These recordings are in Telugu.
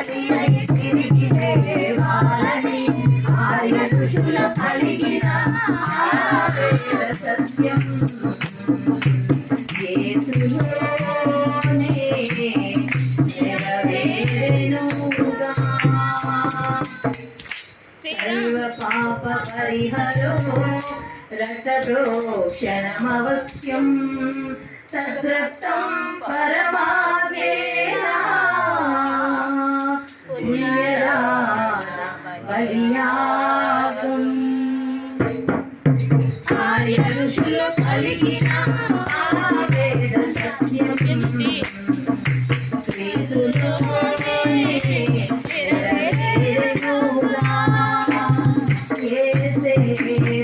బలి అయి తిరిగి లేవాలని ఆర్య ఋషుల పలికిన వేద సత్యం యేసులోనే నెరవేరెనుగా. సర్వ పాప పరిహరో రసభోషణమవశ్యం తద్రక్తం పరమాత్మేన బలియాగం. ఆర్య ఋషులు పలికిన వేద సత్యం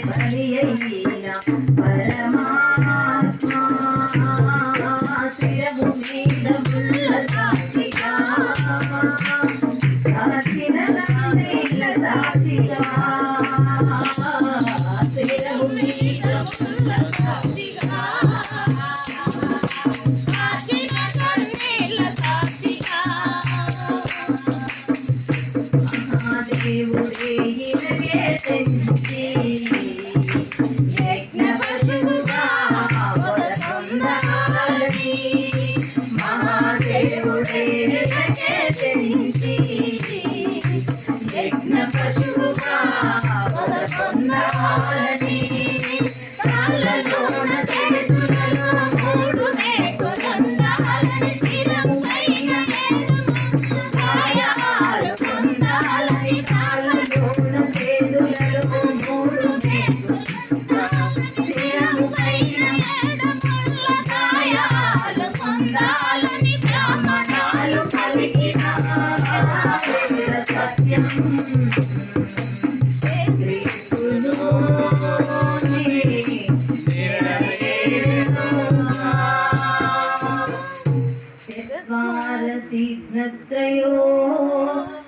బలి అయిన పరమాత్మ శిరము మీద ముల్ల సాక్షిగా కాచిన నీళ్ళ సాక్షిగా శిరము మీద ముల్ల సాక్షిగా కాచిన నీళ్ళ సాక్షిగా దేవుడే ఇనగే తెంచి యజ్ఞ పశువుగా పొందాలని మహాదేవుడే ఇనగే తెంచి యజ్ఞ పశువుగా పొందాలని కాళ్ళలోన చేతులలో మూడు మేకులుండాలని శిరము పైన గాయాలు పొందాలని కాళ్ళలోన చేతులలో మూడు శిరము పైన గాయాలు పొందాలని బ్రాహ్మణాలు పలికిన వేద సత్యం चत्वारसिद्धत्रयो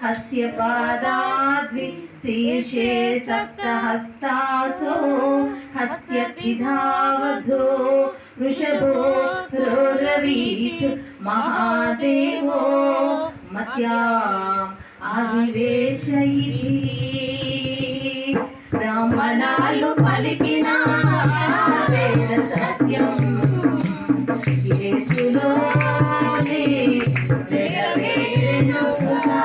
हस्य पादाद्वि शीर्षे सप्तहस्तासो हस्य द्विधावधो वृषभो रोरवीत् महादेवो मत्याम् आदिवेश ब्राह्मणालु पलिकिन वेद सत्यं యేసులోనే నెరవేరెనుగా.